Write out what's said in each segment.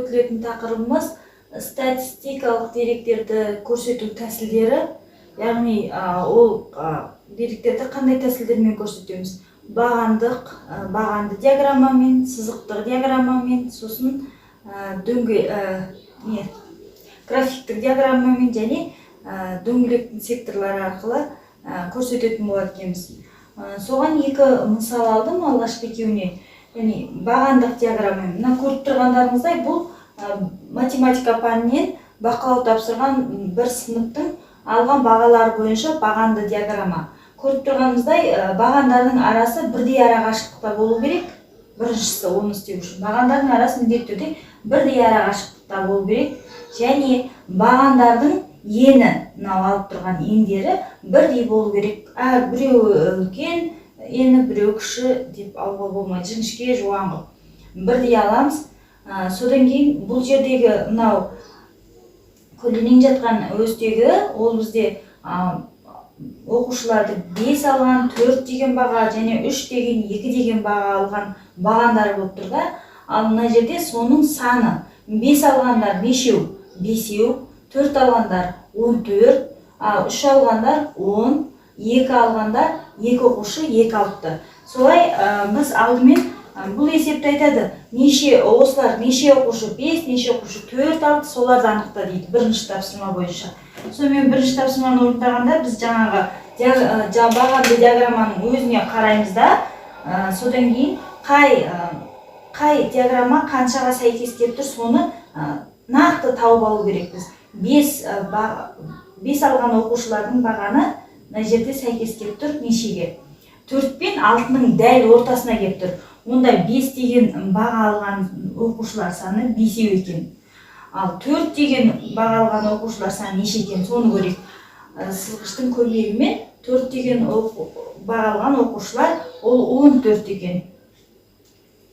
көтерілетін тақырыбымыз статистикалық деректерді көрсету тәсілдері. Яғни ол деректерді қандай тәсілдермен көрсетеміз? Бағанды диаграммамен, сызықтық диаграммамен, сосын графиктік диаграммамен және дөңгелектің секторлары арқылы көрсететін болады екенбіз. Соған екі мысал алдым, алғашқы екеуіне. Яғни бағандық диаграмма. Мына көріп тұрғандарыңыздай, бұл математика пәнінен бақылау тапсырған бір сыныптың алған бағалары бойынша бағанды диаграмма. Көріп тұрғанымыздай, бағандардың арасы бірдей арақашықтықта болу керек. Біріншісі оны істеу үшін бағандардың арасы міндетті түрде бірдей арақашықтықта болу керек. Және бағандардың ені, мынау алып тұрған ендері бірдей болу керек. Біреуі үлкен ені, біреуі кіші деп алуға болмайды. Жіңішке, жуан қылып бірдей аламыз. Содан кейін бұл жердегі мынау көлденең жатқан өзтегі, ол бізде оқушыларды 5 алған, 4 деген баға және 3 деген, 2 деген баға алған бағандар болып тұр да. Ал мына жерде соның саны 5 алғандар нешеу? 5-еу, 4 алғандар 14, 3 алғандар 10, 2 алғандар 2 оқушы 2 алыпты. Солай біз алдымен бұл есепті айтады. Осылар неше оқушы 5, неше оқушы 4 алды, соларды анықта дейді бірінші тапсырма бойынша. Сонымен бірінші тапсырманы орындағанда біз жаңағы бағанды диаграмманың өзіне қараймыз да, содан кейін қай диаграмма қаншаға сәйкес келіп тұр, соны нақты тауып алу керекпіз. 5 алған оқушылардың бағаны мына жерде сәйкес келіп тұр нешеге? 4 пен 6-ның дәл ортасына келіп тұр. Онда 5 деген баға алған оқушылар саны 5-еу екен. Ал 4 деген баға алған оқушылар саны неше екен, соны көрейік. Сызғыштың көмегімен 4 деген баға алған оқушылар ол 14 екен.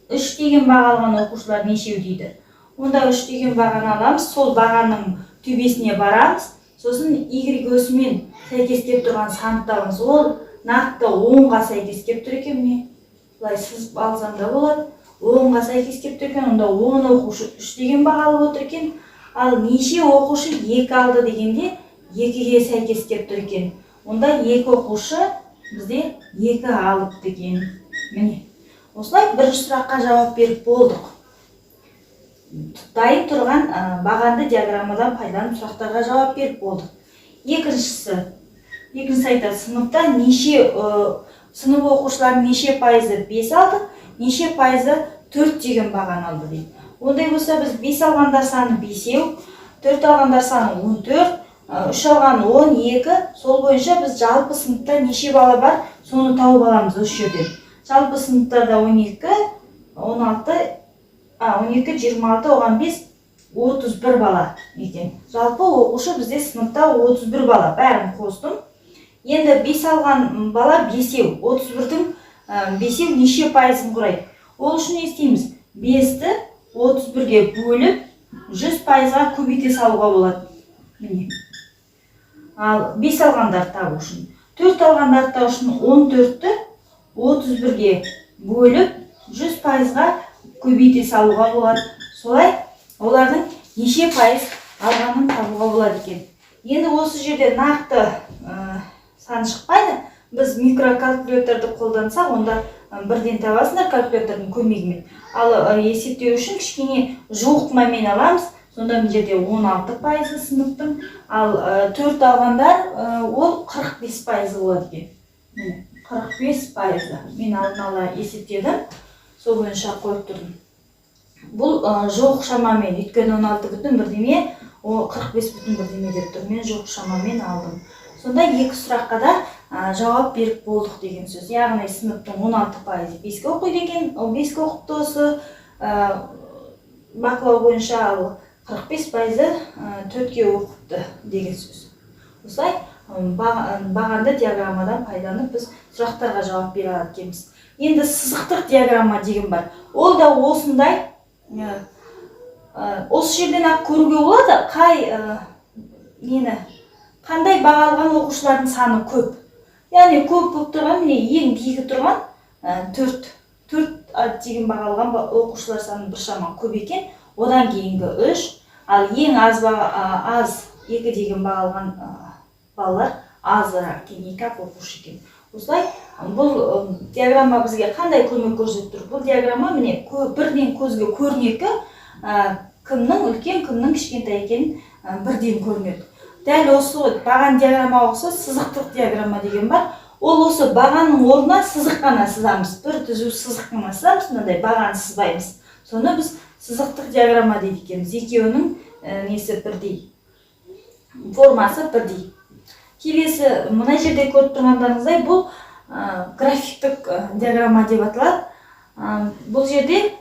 3 деген баға алған оқушылар нешеу дейді. Онда 3 деген бағаны аламыз, сол бағаның төбесіне барамыз, сосын y өсімен сәйкес келіп тұрған санды табамыз. Ол нақты 10-ға сәйкес келіп тұр екен ме? Бұлай сызып алсам да болады. 10-ға сәйкес келіп тұр екен, онда 10 оқушы 3 деген баға алып отыр екен. Ал неше оқушы 2 алды дегенде 2-ге сәйкес келіп тұр екен. Онда 2 оқушы бізде 2 алып деген. Міне. Осылай бірінші сұраққа жауап беріп болдық. Дайын тұрған бағанды диаграммадан пайдаланып сұрақтарға жауап беріп болдық. Екіншісі айтады, сыныпта сынып оқушылардың неше пайызы 5 алды, неше пайызы 4 деген бағаны алды дейді. Ондай болса біз 5 алғандар саны 5-еу, 4 алғандар саны 14, 3 алған 12, сол бойынша біз жалпы сыныпта неше бала бар, соны тауып аламыз осы жерден. Жалпы сыныптарда 12, 26, оған 5, 31 бала екен. Жалпы оқушы бізде сыныпта 31 бала, бәрін қостым. Енді 5 алған бала 5-еу, 31-дің 5-еу неше пайызын құрайды? Ол үшін не істейміз? 5-ті 31-ге бөліп, 100 пайызға көбейте салуға болады. Ал 5 алғандар табу үшін. 4 алғандар табу үшін 14-ті 31-ге бөліп, 100 пайызға көбейте салуға болады. Солай олардың неше пайыз алғанын табуға болады екен. Енді осы жерде нақты сан шықпайды. Біз микрокалькуляторды қолдансақ, онда бірден табасыңдар калькулятордың көмегімен. Ал есептеу үшін кішкене жуықтымамен аламыз. Сонда бұл жерде 16 пайызы сыныптың, ал 4 алғандар ол 45 пайызы болады екен. 45 пайызы. Мен алдын ала есептедім. Сол бойынша қойып тұрдым. Бұл жоқ шамамен, өйткені 16 бүтін бірдеме, о 45 бүтін бірдеме деп тұр. Мен жоқ шамамен алдым. Сонда екі сұраққа да жауап беріп болдық деген сөз. Яғни сыныптың 16 пайызы 5-ке оқиды екен, ол 5-ке оқыпты осы бақылау бойынша, ал 45 пайызы 4-ке оқыпты деген сөз. Осылай бағанды диаграммадан пайдаланып біз сұрақтарға жауап бере аламыз. Енді сызықтық диаграмма деген бар. Ол да осындай, осы жерден ақ көруге болады, қандай баға алған оқушылардың саны көп. Яғни көп болып тұрған, ең биігі тұрған 4 деген баға алған оқушылар саны біршама көп екен. одан кейінгі 3, ал ең аз 2 деген баға алған балалар азырақ екен, 2 оқушы екен. Осылай бұл диаграмма бізге қандай көмек көрсетіп тұр? Бұл диаграмма міне бірден көзге көрнекі кімнің үлкен, кімнің кішкентай екенін бірден көрінеді. Дәл осы баған диаграмма ұқсас сызықтық диаграмма деген бар. Ол осы бағаның орнына сызық қана сызамыз. Бір түзу сызық қана сызамыз, мынандай бағаны сызбаймыз. Соны біз сызықтық диаграмма дейді екенбіз. Екеуінің несі бірдей, формасы бірдей. Келесі мына жерде көріп тұрғандарыңыздай бұл графиктік диаграмма деп аталады. Бұл жерде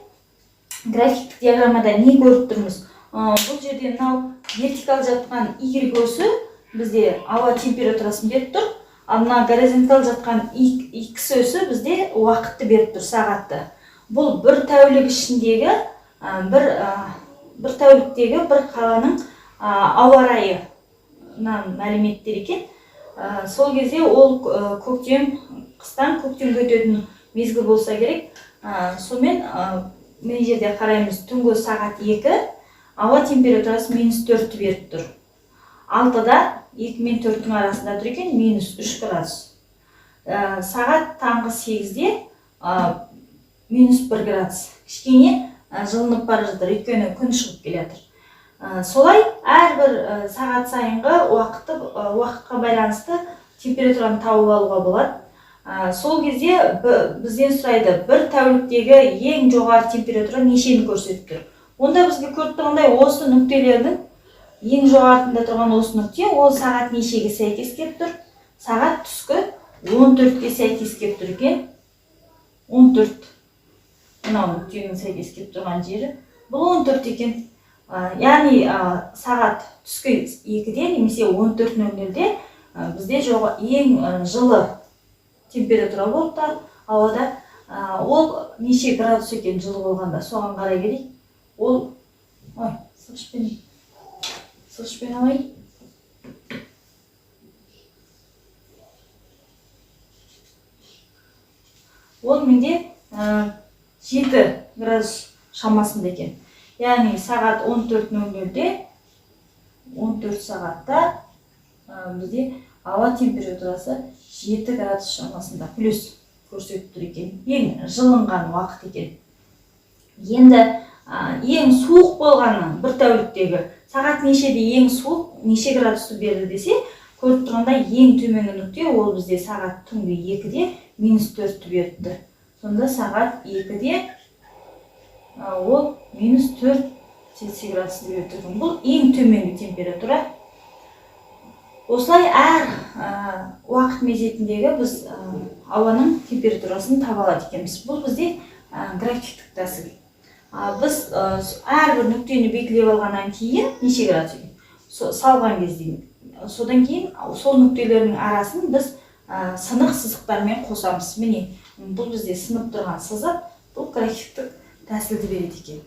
графиктік диаграммада не көріп тұрмыз? Бұл жерде мынау вертикал жатқан Y осі бізде ауа температурасын беріп тұр. Ал мына горизонтал жатқан X осі бізде уақытты беріп тұр, сағатты. Бұл бір тәулік ішіндегі бір тәуліктегі бір қаланың ауа райы мәліметтер екен. Сол кезде ол қыстан көктемге өтетін мезгіл болса керек. Сонымен мына жерде қараймыз, түнгі сағат 2, ауа температурасы -4 беріп тұр. 6-да 2 мен 4-тің арасында тұр екен, -3 градус. Сағат таңғы 8-де -1 градус. Кішкене жылынып бара жатыр, өйткені күн шығып келе жатыр. Солай әрбір сағат сайынғы уақытқа байланысты температураны тауып алуға болады. Сол кезде бізден сұрайды, бір тәуліктегі ең жоғары температура нешені көрсетіп тұр. Онда бізге көріп тұрғандай осы нүктелердің ең жоғарысында тұрған осы нүкте, ол сағат нешеге сәйкес келіп тұр? Сағат түскі 14-ге сәйкес келіп тұр екен. 14. Мынау нүктенің сәйкес келіп тұрған жері. Бұл 14 екен. Яғни сағат түскі 2-де немесе 14:00-де бізде ең жылы температура болып та ауада ол неше градус екен жылы болғанда, соған қарай келейік. Ол сылышпен алайын. Ол менде 7 градус шамасында екен. Яғни сағат 14:00-де 14 сағатта бізде ауа температурасы 7 градус шамасында плюс көрсетіп тұр екен. Ең жылынған уақыт екен. Енді ең суық болғаны бір тәуліктегі сағат нешеде ең суық, неше градусты берді десе, көріп тұрғанда ең төменгі нүкте ол бізде сағат түнгі 2-де -4 берді. Сонда сағат 2-де ол -4 Цельсий градусты берді. Бұл ең төменгі температура. Осылай әр уақыт мезетіндегі біз ауаның температурасын таба алады екенбіз. Бұл бізде графиктік тәсіл. Біз әрбір нүктені белгілеп алғаннан кейін неше градус екен? Салған кезде. Содан кейін сол нүктелердің арасын біз сынық сызықтармен қосамыз. Міне, бұл бізде сынып тұрған сызық, бұл графиктік тәсілді береді екен.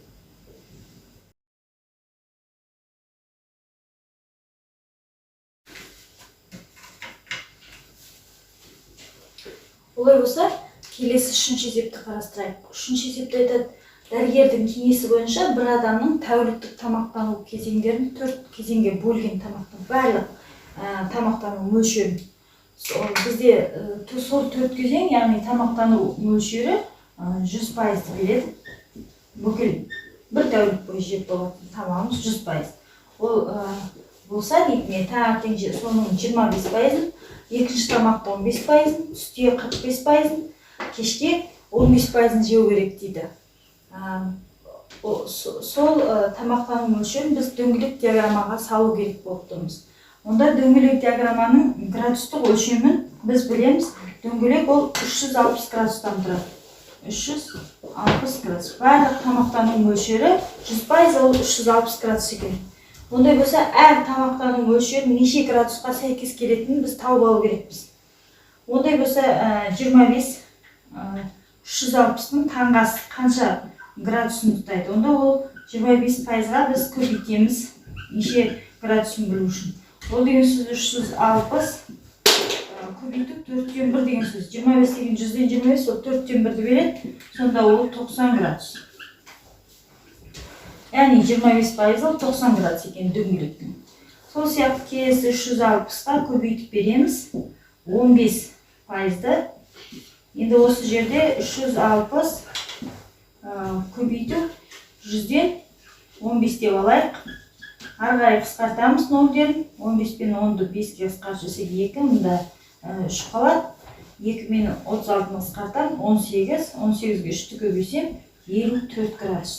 Олай болса, келесі үшінші есепті қарастырайық. Үшінші есепті айтады, дәрігердің кеңесі бойынша бір адамның тәуліктік тамақтану кезеңдерін 4 кезеңге бөлген тамақтың барлық тамақтану мөлшерін. Бізде сол 4 кезең, яғни тамақтану мөлшері 100% береді. Бүкіл бір тәулік бойы жеп болатын тамағымыз 100%. Ол болса, таңертең соның 25%, екінші тамақта 15%, түсте 45%, кешке 15% жеу керек дейді. Сол тамақтану мөлшерін біз дөңгелек диаграммаға салу керек болып тұрмыз. Онда дөңгелек диаграмманың градустық өлшемін біз білеміз. Дөңгелек ол 360 градустан тұрады. 360 градус. Барлық тамақтану мөлшері 100%, ол 360 градус екен. Ондай болса, әр тамақтану мөлшері неше градусқа сәйкес келетінін біз тауып алу керекпіз. Ондай болса, 25 360-ның таңғасы қанша градусын тұтайды? Онда ол 25%-ға біз көбейтеміз неше градусын білу үшін. Ол деген сөз 360 көбейтіп 4-тен 1 деген сөз. 25 деген 100-ден 25, ол 4-тен 1-ді береді. Сонда ол 90 градус. яғни 25% ол 90 градус екен дөңгелектің. Сол сияқты келесі 360-қа көбейтіп береміз 15%-ды. Енді осы жерде 360 көбейту 100-ден 15 деп алайық. Ары қарай қысқартамыз 0-ден 15 пен 10-ды 5-ке қысқартсақ 2, мұнда 3 қалады. 2 мен 36-ны қысқартам 18, 18-ге 3-ті көбейсем 54 градус.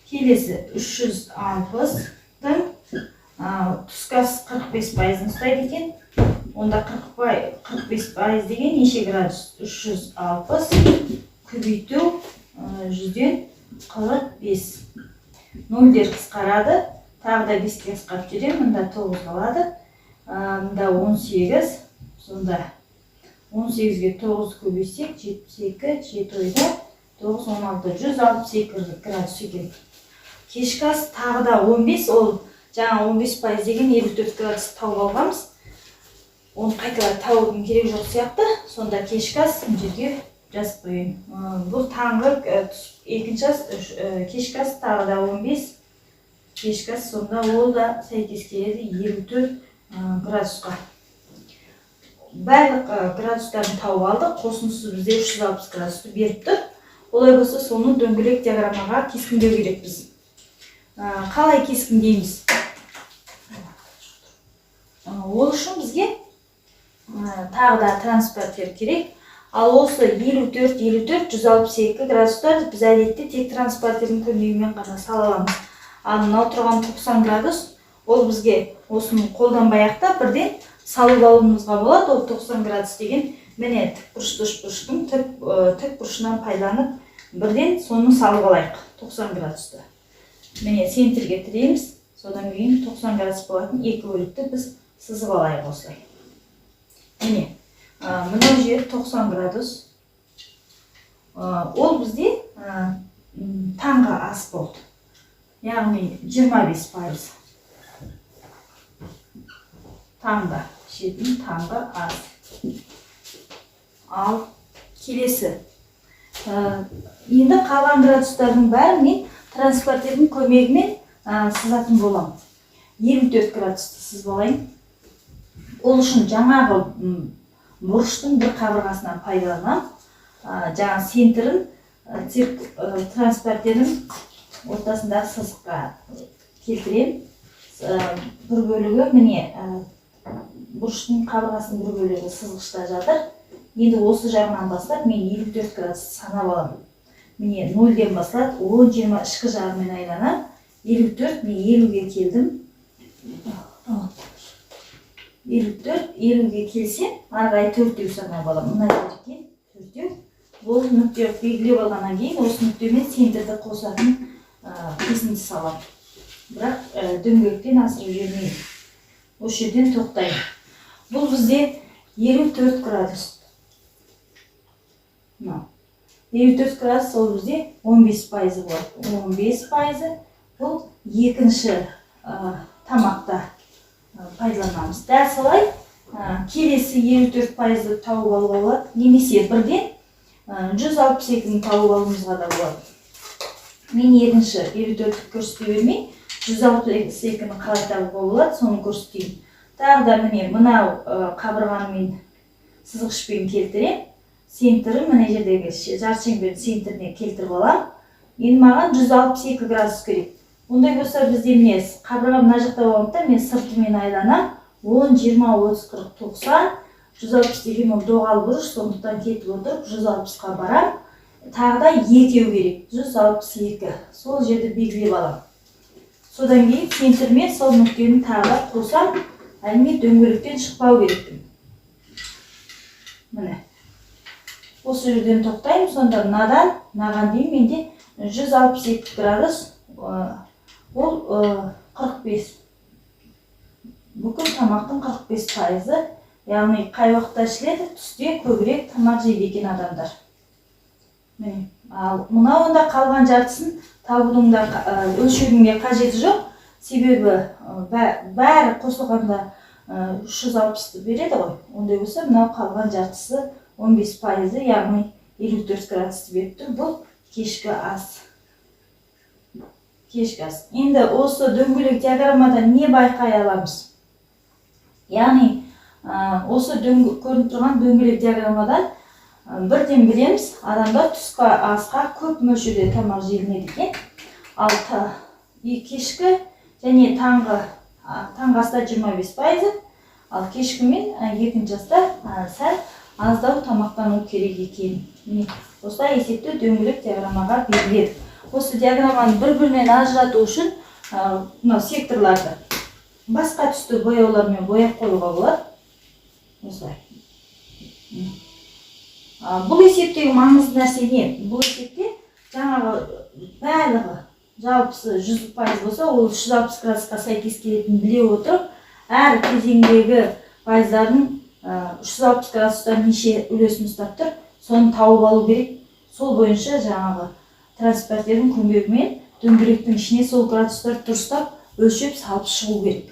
Келесі 360-тың түскасы 45%-ын ұстайды екен. Онда 45% деген неше градус? 360 көбейту 100-ден 45. 0-дер қысқарады. Тағы да 5-ке қысқарып жүрем. Мұнда 9 қалады. Мұнда 18. Сонда 18-ге 9 көбейсек 72, 7 ойда 9, 16, 162 градус екен. Кешкі ас тағы да 15, ол жаңа 15% деген 54 градус тауып алғамыз. Оны қайталап табудың керек жоқ сияқты. Сонда кешкі ас жерге жазып қойын. Бұл таңғы екінші ас, кешкі ас тағы да 15. Кешкі ас сонда ол да сәйкес келеді 54 градусқа. Барлық градустарын тауып алдық. Қосындысы бізде 360 градусты беріп тұр. Олай болса соны дөңгелек диаграммаға кескіндеу керекпіз. Қалай кескіндейміз? Ол үшін бізге тағы да транспортер керек. Ал осы 54, 162 градустар біз әдетте тек транспортердің көмегімен ғана сала аламыз. Ал мынау тұрған 90 градус, ол бізге осыны қолданбай-ақ та бірден салып алуымызға болады. Ол 90 градус деген міне тікбұрышты үшбұрыштың тікбұрышынан пайдаланып бірден соны салып алайық 90 градусты. Міне центрге тіреміз, содан кейін 90 градус болатын екі бөлікті біз сызып алайық осылай. Міне, мынау жер 90 градус. Ол бізде таңғы ас болды. Яғни 25%. Таңғы, жейтін таңғы ас. Ал келесі. Енді қалған градустардың бәрін мен транспортердің көмегімен сызатын болам. 54 градусты сызып алайын. Ол үшін жаңағы бұрыштың бір қабырғасынан пайдаланам. Жаңа центрін транспортердің ортасындағы сызыққа келтірем. Бір бөлігі міне бұрыштың қабырғасының бір бөлігі сызғышта жатыр. Енді осы жағынан бастап мен 54 градус санап алам. Міне 0-ден бастап 10, 20 ішкі жағымен айланам. 54, мен 50-ге келдім. 54, 50-ге келсем, арғай 4-деу санап алам. Мұна жерге 4-деу. Бұл нүкте белгілеп алғаннан кейін, осы нүктемен центрді қосатын кесінді салам. Бірақ дөңгелектен асырып жүрмейді. Осы жерден тоқтайым. Бұл бізде 54 градус. 54 градус ол бізде 15% болады. 15% бұл екінші тамақта пайдаланамыз. Дәл солай келесі 54%-ды тауып алуға болады. Немесе бірден 162-ні тауып алуымызға да болады. Мен екінші 54-ті көрсете бермей, 162-ні қалай табуға болады, соны көрсетейін. Тағы да міне мынау қабырғанымен сызғышпен келтірем. Центрі мына жердегі жаршеңбердің центріне келтіріп алам. Енді маған 162 градус керек. Ондай болса бізде міне қабырға мына жақта болғанда мен сыртымен айланам. 10, 20, 30, 40, 90, 160 деген ол доғал бұрыш, сондықтан кетіп отырып 160-қа барам. Тағы да екеу керек, 162. Сол жерді белгілеп алам. Содан кейін центрмен сол нүктені тағы қосам, әлме дөңгелектен шықпау керекпін. Міне. Осы жерден тоқтайым, сонда мынаған дейін менде 162 градус, ол 45. Бүкіл тамақтың 45%, яғни қай уақытта ішіледі, түсте көбірек тамақ жейді екен адамдар. Ал мынауында қалған жартысын табудың да өлшеуге қажеті жоқ, себебі бәрі қосылғанда 360-ты береді ғой. Ондай болса, мынау қалған жартысы 15%, яғни 54 градусты беріп тұр. Бұл кешкі ас. кешкі ас. Енді осы дөңгелек диаграммадан не байқай аламыз? Яғни осы көрініп тұрған дөңгелек диаграммадан бірден білеміз, адамдар түскі асқа көп мөлшерде тамақ жейтін екен. Ал кешкі және таңғы аста 25%, ал кешкі мен екінші аста сәл аздау тамақтану керек екен. Осылай есепті дөңгелек диаграммаға беріледі. Осы диаграмманы бір-бірінен ажырату үшін мынау секторларды басқа түсті бояулармен бояп қоюға болады. Осылай. Бұл есептегі маңызды нәрсе не? Бұл есепте жаңағы барлығы жалпысы 100% болса, ол 360 градусқа сәйкес келетінін біле отырып, әр кезеңдегі пайыздардың 360 градустан неше үлесін ұстап тұр, соны тауып алу керек. Сол бойынша жаңағы транспортердің көмегімен дөңгелектің ішіне сол градустарды дұрыстап өлшеп салып шығу керек.